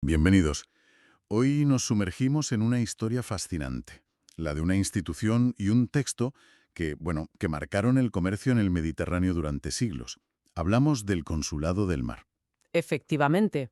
Bienvenidos. Hoy nos sumergimos en una historia fascinante, la de una institución y un texto que marcaron el comercio en el Mediterráneo durante siglos. Hablamos del Consulado del Mar. Efectivamente.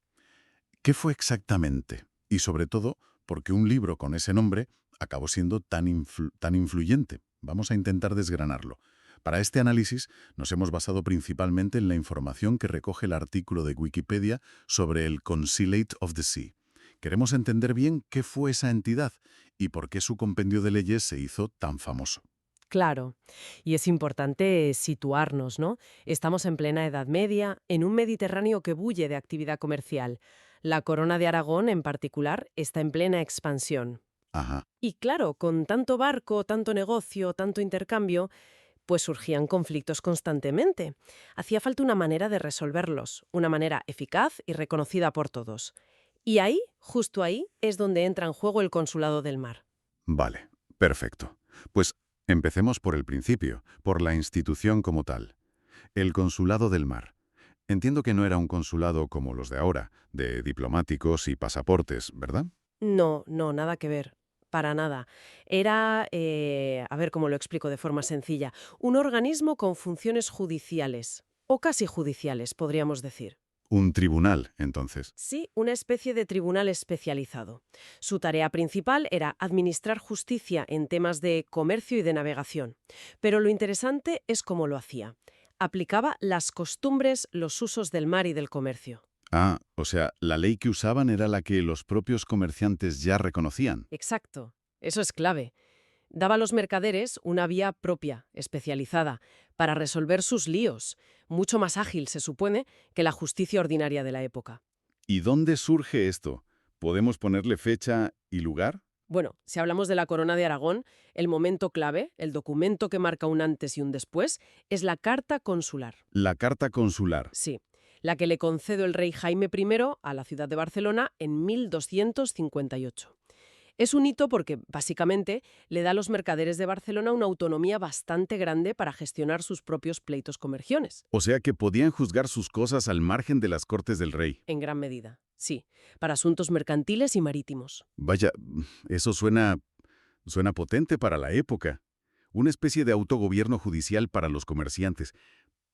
¿Qué fue exactamente? Y sobre todo, ¿por qué un libro con ese nombre acabó siendo tan influyente? Vamos a intentar desgranarlo. Para este análisis nos hemos basado principalmente en la información que recoge el artículo de Wikipedia sobre el Consulate of the Sea. Queremos entender bien qué fue esa entidad y por qué su compendio de leyes se hizo tan famoso. Claro. Y es importante situarnos, ¿no? Estamos en plena Edad Media, en un Mediterráneo que bulle de actividad comercial. La Corona de Aragón, en particular, está en plena expansión. Ajá. Y claro, con tanto barco, tanto negocio, tanto intercambio, pues surgían conflictos constantemente. Hacía falta una manera de resolverlos, una manera eficaz y reconocida por todos. Y ahí, justo ahí, es donde entra en juego el Consulado del Mar. Vale, perfecto. Pues empecemos por el principio, por la institución como tal. El Consulado del Mar. Entiendo que no era un consulado como los de ahora, de diplomáticos y pasaportes, ¿verdad? No, no, nada que ver. Para nada. Era, a ver cómo lo explico de forma sencilla, un organismo con funciones judiciales, o casi judiciales, podríamos decir. Un tribunal, entonces. Sí, una especie de tribunal especializado. Su tarea principal era administrar justicia en temas de comercio y de navegación. Pero lo interesante es cómo lo hacía. Aplicaba las costumbres, los usos del mar y del comercio. Ah, o sea, la ley que usaban era la que los propios comerciantes ya reconocían. Exacto. Eso es clave. Daba a los mercaderes una vía propia, especializada, para resolver sus líos, mucho más ágil, se supone, que la justicia ordinaria de la época. ¿Y dónde surge esto? ¿Podemos ponerle fecha y lugar? Bueno, si hablamos de la Corona de Aragón, el momento clave, el documento que marca un antes y un después, es la Carta Consular. La carta consular. Sí, la que le concedió el rey Jaime I a la ciudad de Barcelona en 1258. Es un hito porque, básicamente, le da a los mercaderes de Barcelona una autonomía bastante grande para gestionar sus propios pleitos comerciones. O sea que podían juzgar sus cosas al margen de las cortes del rey. En gran medida, sí, para asuntos mercantiles y marítimos. Vaya, eso suena potente para la época. Una especie de autogobierno judicial para los comerciantes.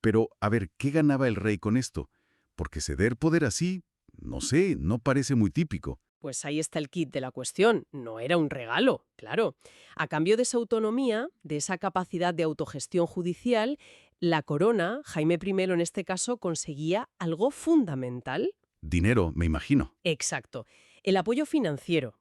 Pero, a ver, ¿qué ganaba el rey con esto? Porque ceder poder así, no sé, no parece muy típico. Pues ahí está el kit de la cuestión. No era un regalo, claro. A cambio de esa autonomía, de esa capacidad de autogestión judicial, la corona, Jaime I en este caso, conseguía algo fundamental. Dinero, me imagino. Exacto. El apoyo financiero.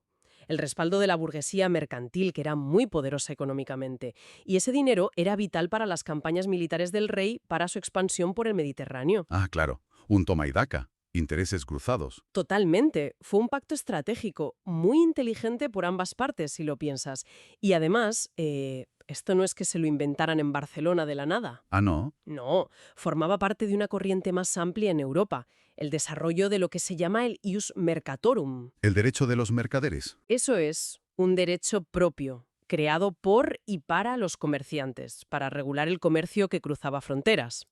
El respaldo de la burguesía mercantil, que era muy poderosa económicamente. Y ese dinero era vital para las campañas militares del rey para su expansión por el Mediterráneo. Ah, claro, un toma y daca, intereses cruzados. Totalmente. Fue un pacto estratégico, muy inteligente por ambas partes, si lo piensas. Y además, esto no es que se lo inventaran en Barcelona de la nada. Ah, no, No, formaba parte de una corriente más amplia en Europa, el desarrollo de lo que se llama el ius mercatorum. el derecho de los mercaderes. Eso es, un derecho propio, creado por y para los comerciantes, para regular el comercio que cruzaba fronteras.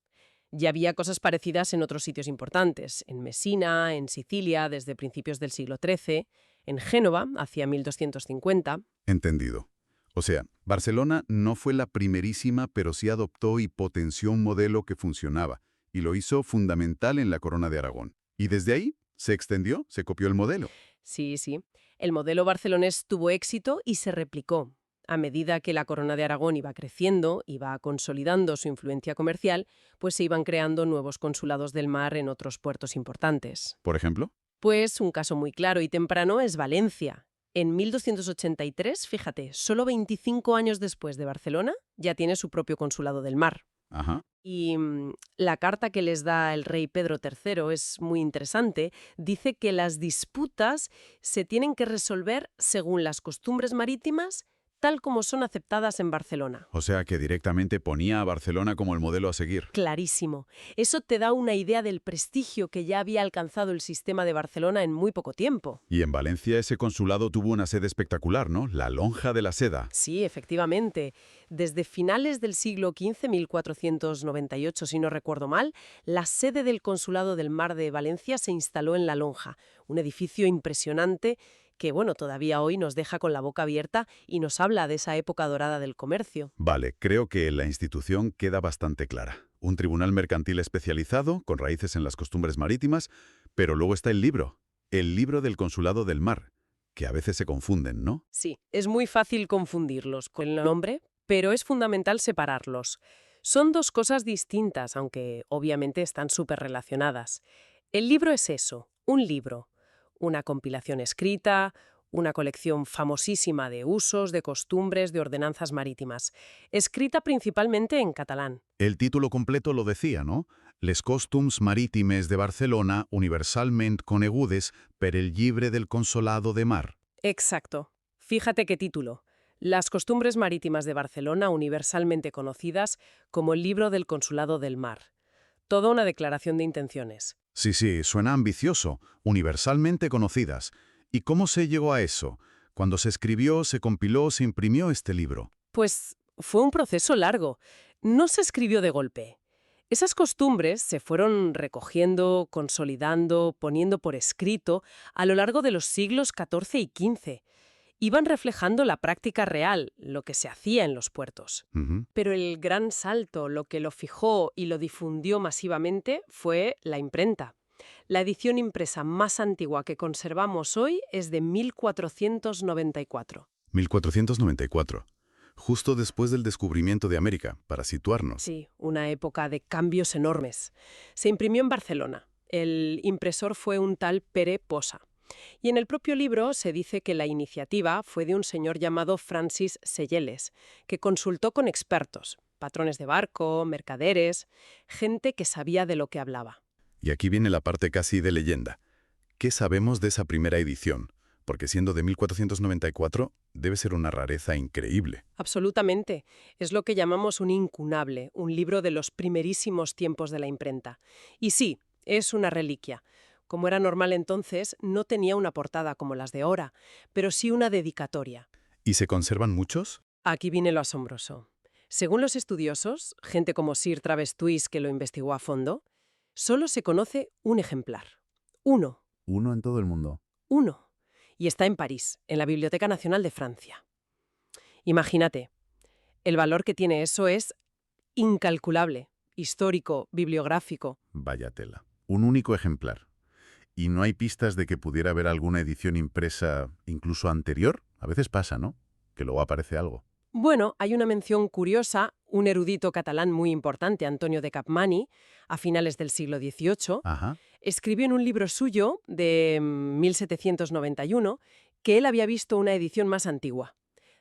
Ya había cosas parecidas en otros sitios importantes, en Mesina, en Sicilia, desde principios del siglo XIII, en Génova, hacia 1250. Entendido. O sea, Barcelona no fue la primerísima, pero sí adoptó y potenció un modelo que funcionaba, y lo hizo fundamental en la Corona de Aragón. Y desde ahí se extendió, se copió el modelo. Sí, sí. El modelo barcelonés tuvo éxito y se replicó. A medida que la Corona de Aragón iba creciendo, iba consolidando su influencia comercial, pues se iban creando nuevos consulados del mar en otros puertos importantes. Por ejemplo, Pues un caso muy claro y temprano es Valencia. En 1283, fíjate, solo 25 años después de Barcelona, ya tiene su propio consulado del mar. ajá, Y la carta que les da el rey Pedro III es muy interesante. Dice que las disputas se tienen que resolver según las costumbres marítimas, tal como son aceptadas en Barcelona. O sea que directamente ponía a Barcelona como el modelo a seguir. Clarísimo. Eso te da una idea del prestigio que ya había alcanzado el sistema de Barcelona en muy poco tiempo. Y en Valencia ese consulado tuvo una sede espectacular, ¿no? La Lonja de la Seda. Sí, efectivamente. Desde finales del siglo XV, 1498 si no recuerdo mal, la sede del Consulado del Mar de Valencia se instaló en La Lonja, un edificio impresionante que, bueno, todavía hoy nos deja con la boca abierta y nos habla de esa época dorada del comercio. Vale, creo que la institución queda bastante clara. Un tribunal mercantil especializado, con raíces en las costumbres marítimas, pero luego está el libro del Consulado del Mar, que a veces se confunden, ¿no? Sí, es muy fácil confundirlos con el nombre, pero es fundamental separarlos. Son dos cosas distintas, aunque obviamente están súper relacionadas. El libro es eso, un libro. Una compilación escrita, una colección famosísima de usos, de costumbres, de ordenanzas marítimas, escrita principalmente en catalán. El título completo lo decía, ¿no? Les costums marítimes de Barcelona universalment conegudes per el llibre del Consolado de Mar. Exacto. Fíjate qué título. Las costumbres marítimas de Barcelona universalmente conocidas como el libro del Consulado del Mar. Toda una declaración de intenciones. Sí, suena ambicioso, universalmente conocidas. ¿Y cómo se llegó a eso? Cuando se escribió, se compiló, se imprimió este libro. Pues fue un proceso largo. No se escribió de golpe. Esas costumbres se fueron recogiendo, consolidando, poniendo por escrito a lo largo de los siglos XIV y XV. Iban reflejando la práctica real, lo que se hacía en los puertos. Ujú. Pero el gran salto, lo que lo fijó y lo difundió masivamente, fue la imprenta. La edición impresa más antigua que conservamos hoy es de 1494. 1494. Justo después del descubrimiento de América, para situarnos. Sí, una época de cambios enormes. Se imprimió en Barcelona. El impresor fue un tal Pere Posa. Y en el propio libro se dice que la iniciativa fue de un señor llamado Francis Selles, que consultó con expertos, patrones de barco, mercaderes, gente que sabía de lo que hablaba. Y aquí viene la parte casi de leyenda. ¿Qué sabemos de esa primera edición? Porque siendo de 1494, debe ser una rareza increíble. Absolutamente. Es lo que llamamos un incunable, un libro de los primerísimos tiempos de la imprenta. Y sí, es una reliquia. Como era normal entonces, no tenía una portada como las de ahora, pero sí una dedicatoria. ¿Y se conservan muchos? Aquí viene lo asombroso. Según los estudiosos, gente como Sir Travis Twist, que lo investigó a fondo, solo se conoce un ejemplar. Uno. Uno en todo el mundo. Uno. Y está en París, en la Biblioteca Nacional de Francia. Imagínate, el valor que tiene eso es incalculable, histórico, bibliográfico. Vaya tela. Un único ejemplar. ¿Y no hay pistas de que pudiera haber alguna edición impresa incluso anterior? A veces pasa, ¿no? Que luego aparece algo. Bueno, hay una mención curiosa, un erudito catalán muy importante, Antonio de Capmany, a finales del siglo XVIII, Ajá. escribió en un libro suyo de 1791 que él había visto una edición más antigua.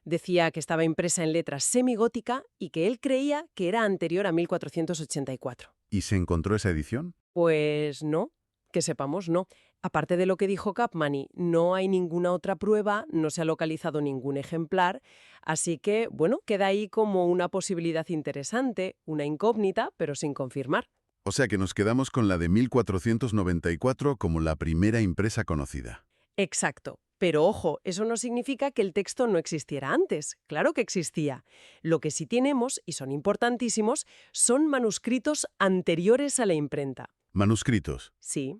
Decía que estaba impresa en letras semigótica y que él creía que era anterior a 1484. ¿Y se encontró esa edición? Pues no, que sepamos no. Aparte de lo que dijo Capmany, no hay ninguna otra prueba, no se ha localizado ningún ejemplar, así que, bueno, queda ahí como una posibilidad interesante, una incógnita, pero sin confirmar. O sea que nos quedamos con la de 1494 como la primera impresa conocida. Exacto. Pero ojo, eso no significa que el texto no existiera antes. Claro que existía. Lo que sí tenemos, y son importantísimos, son manuscritos anteriores a la imprenta. Manuscritos. Sí.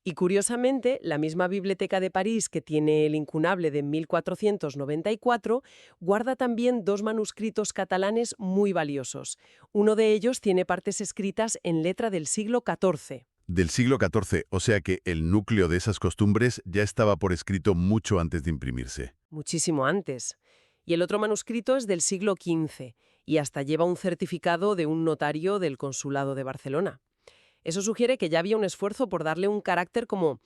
Y curiosamente, la misma Biblioteca de París que tiene el incunable de 1494 guarda también dos manuscritos catalanes muy valiosos. Uno de ellos tiene partes escritas en letra del siglo XIV. Del siglo XIV, o sea que el núcleo de esas costumbres ya estaba por escrito mucho antes de imprimirse. Muchísimo antes. Y el otro manuscrito es del siglo XV y hasta lleva un certificado de un notario del Consulado de Barcelona. Eso sugiere que ya había un esfuerzo por darle un carácter como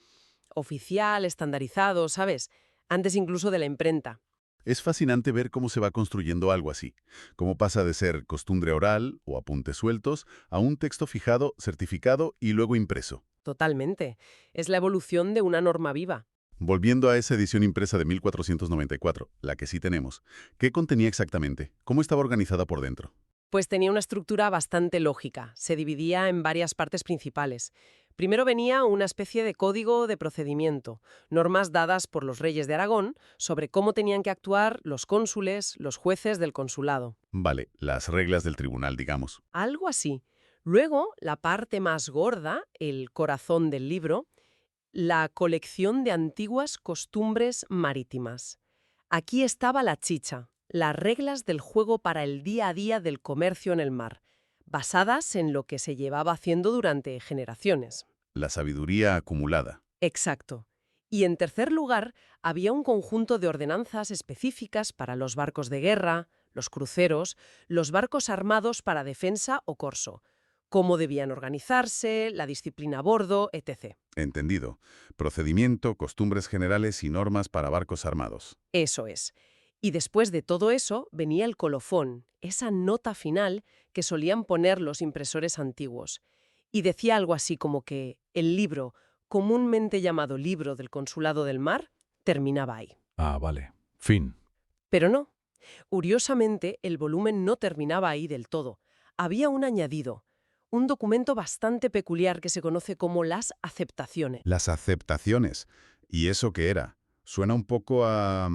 oficial, estandarizado, ¿sabes? Antes incluso de la imprenta. Es fascinante ver cómo se va construyendo algo así, cómo pasa de ser costumbre oral o apuntes sueltos a un texto fijado, certificado y luego impreso. Totalmente. Es la evolución de una norma viva. Volviendo a esa edición impresa de 1494, la que sí tenemos, ¿qué contenía exactamente? ¿Cómo estaba organizada por dentro? Pues tenía una estructura bastante lógica. Se dividía en varias partes principales. Primero venía una especie de código de procedimiento, normas dadas por los reyes de Aragón sobre cómo tenían que actuar los cónsules, los jueces del consulado. Vale, las reglas del tribunal, digamos. Algo así. Luego, la parte más gorda, el corazón del libro, la colección de antiguas costumbres marítimas. Aquí estaba la chicha, las reglas del juego para el día a día del comercio en el mar, basadas en lo que se llevaba haciendo durante generaciones. La sabiduría acumulada. Exacto. Y en tercer lugar, había un conjunto de ordenanzas específicas para los barcos de guerra, los cruceros, los barcos armados para defensa o corso, cómo debían organizarse, la disciplina a bordo, etc. Entendido. Procedimiento, costumbres generales y normas para barcos armados. Eso es. Y después de todo eso venía el colofón, esa nota final que solían poner los impresores antiguos. Y decía algo así como que el libro, comúnmente llamado Libro del Consulado del Mar, terminaba ahí. Ah, vale. Fin. Pero no. Curiosamente, el volumen no terminaba ahí del todo. Había un añadido, un documento bastante peculiar que se conoce como las aceptaciones. Las aceptaciones. ¿Y eso qué era? Suena un poco a...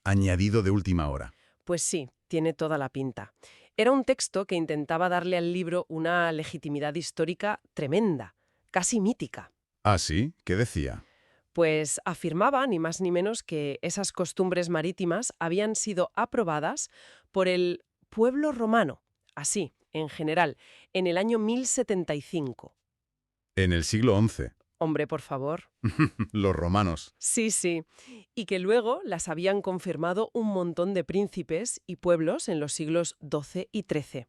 añadido de última hora. Pues sí, tiene toda la pinta. Era un texto que intentaba darle al libro una legitimidad histórica tremenda, casi mítica. ¿Ah, sí? ¿Qué decía? Pues afirmaba, ni más ni menos, que esas costumbres marítimas habían sido aprobadas por el pueblo romano, así, en general, en el año 1075. En el siglo XI. Hombre, por favor. Los romanos. Sí, sí. Y que luego las habían confirmado un montón de príncipes y pueblos en los siglos XII y XIII.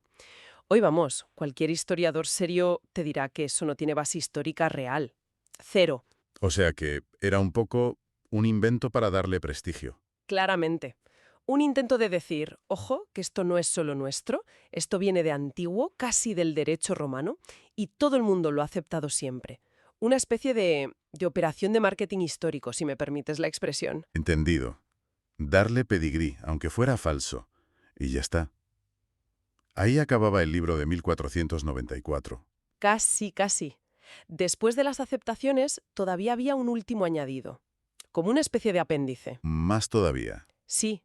Hoy vamos, cualquier historiador serio te dirá que eso no tiene base histórica real. Cero, O sea que era un poco un invento para darle prestigio. claramente. Un intento de decir, ojo, que esto no es solo nuestro, esto viene de antiguo, casi del derecho romano, y todo el mundo lo ha aceptado siempre. Una especie de operación de marketing histórico, si me permites la expresión. Entendido. Darle pedigrí, aunque fuera falso. Y ya está. Ahí acababa el libro de 1494. Casi, casi. Después de las aceptaciones, todavía había un último añadido, como una especie de apéndice. Más todavía. Sí,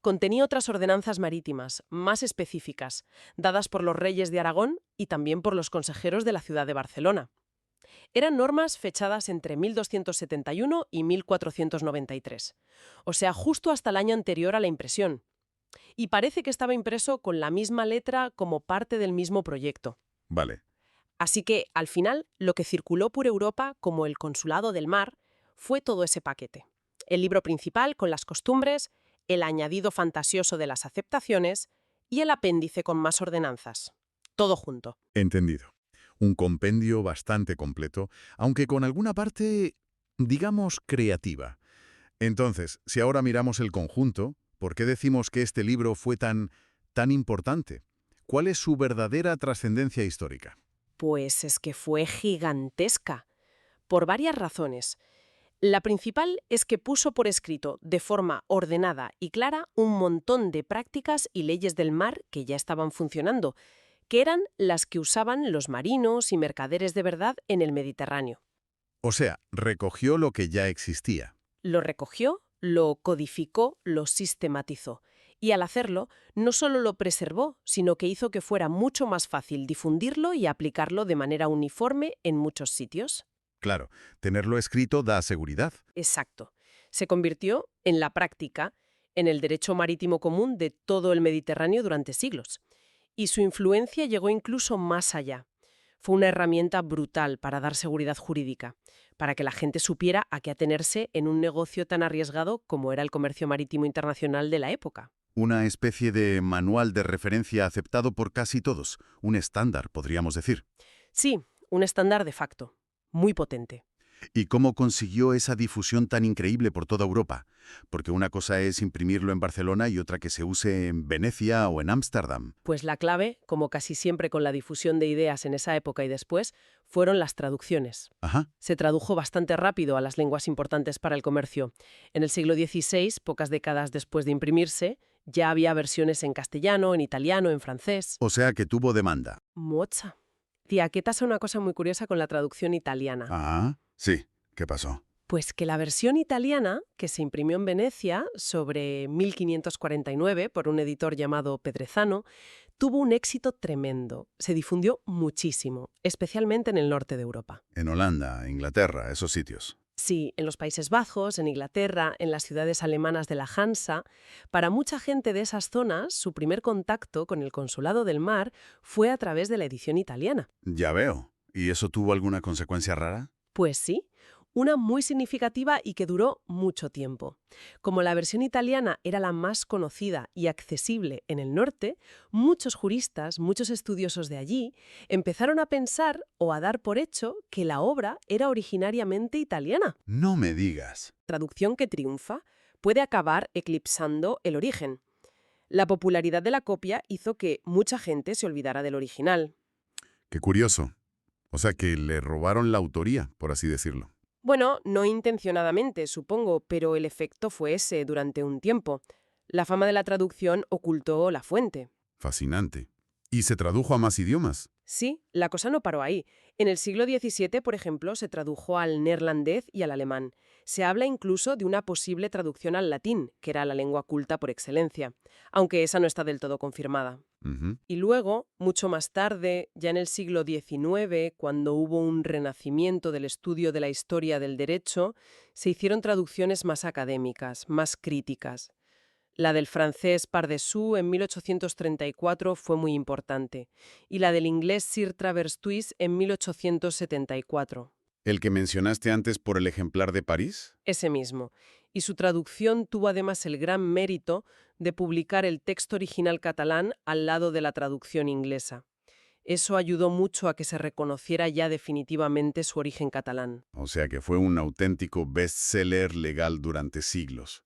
contenía otras ordenanzas marítimas, más específicas, dadas por los reyes de Aragón y también por los consejeros de la ciudad de Barcelona. Eran normas fechadas entre 1271 y 1493, o sea, justo hasta el año anterior a la impresión. Y parece que estaba impreso con la misma letra como parte del mismo proyecto. Vale. Así que, al final, lo que circuló por Europa como el Consulado del Mar fue todo ese paquete. El libro principal con las costumbres, el añadido fantasioso de las aceptaciones y el apéndice con más ordenanzas. Todo junto. Entendido. Un compendio bastante completo, aunque con alguna parte, digamos, creativa. Entonces, si ahora miramos el conjunto, ¿por qué decimos que este libro fue tan importante? ¿Cuál es su verdadera trascendencia histórica? Pues es que fue gigantesca, por varias razones. La principal es que puso por escrito, de forma ordenada y clara, un montón de prácticas y leyes del mar que ya estaban funcionando, que eran las que usaban los marinos y mercaderes de verdad en el Mediterráneo. O sea, recogió lo que ya existía. Lo recogió, lo codificó, lo sistematizó. Y al hacerlo, no solo lo preservó, sino que hizo que fuera mucho más fácil difundirlo y aplicarlo de manera uniforme en muchos sitios. Claro, tenerlo escrito da seguridad. Exacto. Se convirtió, en la práctica, en el derecho marítimo común de todo el Mediterráneo durante siglos. Y su influencia llegó incluso más allá. Fue una herramienta brutal para dar seguridad jurídica, para que la gente supiera a qué atenerse en un negocio tan arriesgado como era el comercio marítimo internacional de la época. Una especie de manual de referencia aceptado por casi todos. Un estándar, podríamos decir. Sí, un estándar de facto. Muy potente. ¿Y cómo consiguió esa difusión tan increíble por toda Europa? Porque una cosa es imprimirlo en Barcelona y otra que se use en Venecia o en Ámsterdam. Pues la clave, como casi siempre con la difusión de ideas en esa época y después, fueron las traducciones. Ajá. Se tradujo bastante rápido a las lenguas importantes para el comercio. En el siglo XVI, pocas décadas después de imprimirse, ya había versiones en castellano, en italiano, en francés. O sea que tuvo demanda. Mocha. Tía, aquí pasa una cosa muy curiosa con la traducción italiana. Ah, sí. ¿Qué pasó? Pues que la versión italiana, que se imprimió en Venecia sobre 1549 por un editor llamado Pedrezano, tuvo un éxito tremendo. Se difundió muchísimo, especialmente en el norte de Europa. En Holanda, Inglaterra, esos sitios. Sí, en los Países Bajos, en Inglaterra, en las ciudades alemanas de la Hansa, para mucha gente de esas zonas, su primer contacto con el Consulado del Mar fue a través de la edición italiana. Ya veo. ¿Y eso tuvo alguna consecuencia rara? Pues sí, una muy significativa y que duró mucho tiempo. Como la versión italiana era la más conocida y accesible en el norte, muchos juristas, muchos estudiosos de allí, empezaron a pensar o a dar por hecho que la obra era originariamente italiana. No me digas. Traducción que triunfa puede acabar eclipsando el origen. La popularidad de la copia hizo que mucha gente se olvidara del original. Qué curioso. O sea que le robaron la autoría, por así decirlo. Bueno, no intencionadamente, supongo, pero el efecto fue ese durante un tiempo. La fama de la traducción ocultó la fuente. Fascinante. ¿Y se tradujo a más idiomas? Sí, la cosa no paró ahí. En el siglo XVII, por ejemplo, se tradujo al neerlandés y al alemán. Se habla incluso de una posible traducción al latín, que era la lengua culta por excelencia, aunque esa no está del todo confirmada. Ujú. Y luego, mucho más tarde, ya en el siglo XIX, cuando hubo un renacimiento del estudio de la historia del derecho, se hicieron traducciones más académicas, más críticas. La del francés Pardessus en 1834 fue muy importante, y la del inglés Sir Travers Twist en 1874. ¿El que mencionaste antes por el ejemplar de París? Ese mismo. Y su traducción tuvo además el gran mérito de publicar el texto original catalán al lado de la traducción inglesa. Eso ayudó mucho a que se reconociera ya definitivamente su origen catalán. O sea que fue un auténtico bestseller legal durante siglos.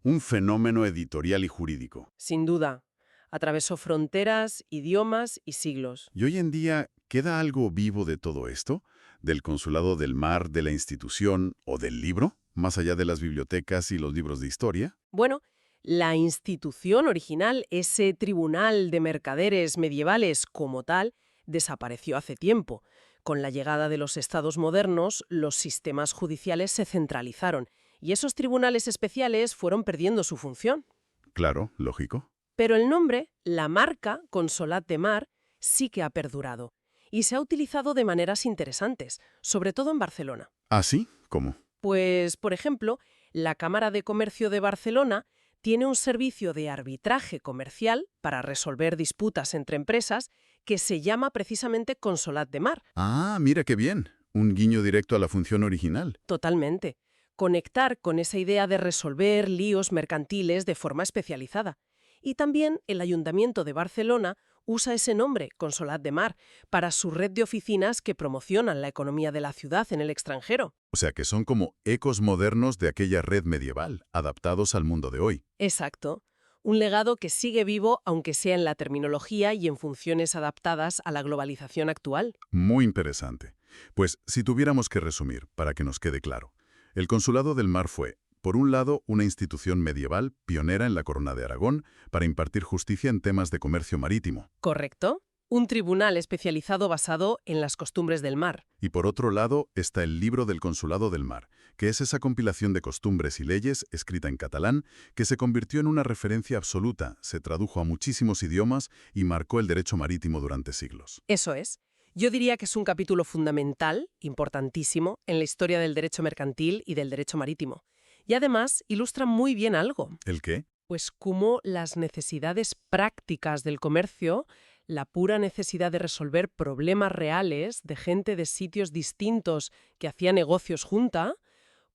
Un fenómeno editorial y jurídico. Sin duda, atravesó fronteras, idiomas y siglos. ¿Y hoy en día queda algo vivo de todo esto? ¿Del Consulado del Mar, de la institución o del libro? Más allá de las bibliotecas y los libros de historia. Bueno, la institución original, ese tribunal de mercaderes medievales como tal, desapareció hace tiempo. Con la llegada de los estados modernos, los sistemas judiciales se centralizaron y esos tribunales especiales fueron perdiendo su función. Claro, lógico. Pero el nombre, la marca Consolat de Mar, sí que ha perdurado y se ha utilizado de maneras interesantes, sobre todo en Barcelona. ¿Ah, sí? ¿Cómo? Pues, por ejemplo, la Cámara de Comercio de Barcelona tiene un servicio de arbitraje comercial para resolver disputas entre empresas que se llama precisamente Consolat de Mar. Ah, mira qué bien. Un guiño directo a la función original. Totalmente. Conectar con esa idea de resolver líos mercantiles de forma especializada. Y también el Ayuntamiento de Barcelona usa ese nombre, Consolat de Mar, para su red de oficinas que promocionan la economía de la ciudad en el extranjero. O sea que son como ecos modernos de aquella red medieval, adaptados al mundo de hoy. Exacto. Un legado que sigue vivo, aunque sea en la terminología y en funciones adaptadas a la globalización actual. Muy interesante. Pues si tuviéramos que resumir, para que nos quede claro, el Consulado del Mar fue, por un lado, una institución medieval pionera en la Corona de Aragón para impartir justicia en temas de comercio marítimo. ¿Correcto? Un tribunal especializado basado en las costumbres del mar. Y por otro lado está el Libro del Consulado del Mar, que es esa compilación de costumbres y leyes escrita en catalán que se convirtió en una referencia absoluta, se tradujo a muchísimos idiomas y marcó el derecho marítimo durante siglos. Eso es. Yo diría que es un capítulo fundamental, importantísimo, en la historia del derecho mercantil y del derecho marítimo. Y además ilustra muy bien algo. ¿El qué? Pues cómo las necesidades prácticas del comercio, la pura necesidad de resolver problemas reales de gente de sitios distintos que hacía negocios junta,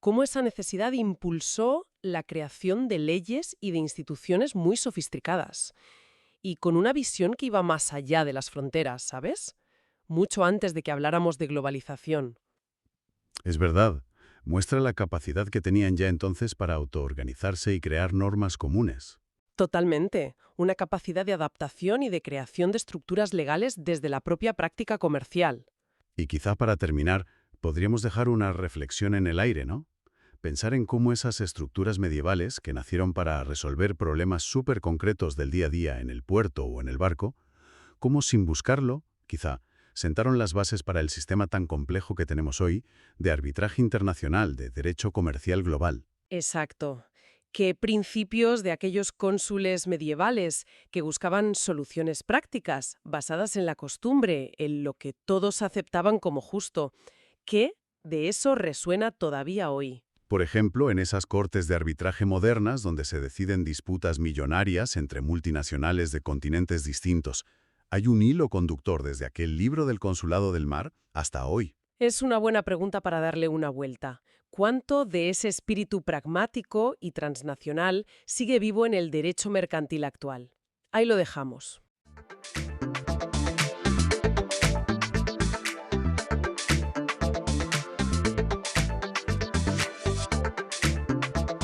cómo esa necesidad impulsó la creación de leyes y de instituciones muy sofisticadas. Y con una visión que iba más allá de las fronteras, ¿sabes? Mucho antes de que habláramos de globalización. Es verdad, muestra la capacidad que tenían ya entonces para autoorganizarse y crear normas comunes. Totalmente. Una capacidad de adaptación y de creación de estructuras legales desde la propia práctica comercial. Y quizá para terminar, podríamos dejar una reflexión en el aire, ¿no? Pensar en cómo esas estructuras medievales, que nacieron para resolver problemas súper concretos del día a día en el puerto o en el barco, cómo sin buscarlo, quizá, sentaron las bases para el sistema tan complejo que tenemos hoy de arbitraje internacional, de derecho comercial global. Exacto. ¿Qué principios de aquellos cónsules medievales que buscaban soluciones prácticas, basadas en la costumbre, en lo que todos aceptaban como justo? ¿Qué de eso resuena todavía hoy? Por ejemplo, en esas cortes de arbitraje modernas donde se deciden disputas millonarias entre multinacionales de continentes distintos, hay un hilo conductor desde aquel libro del Consulado del Mar hasta hoy. Es una buena pregunta para darle una vuelta. ¿Cuánto de ese espíritu pragmático y transnacional sigue vivo en el derecho mercantil actual? Ahí lo dejamos.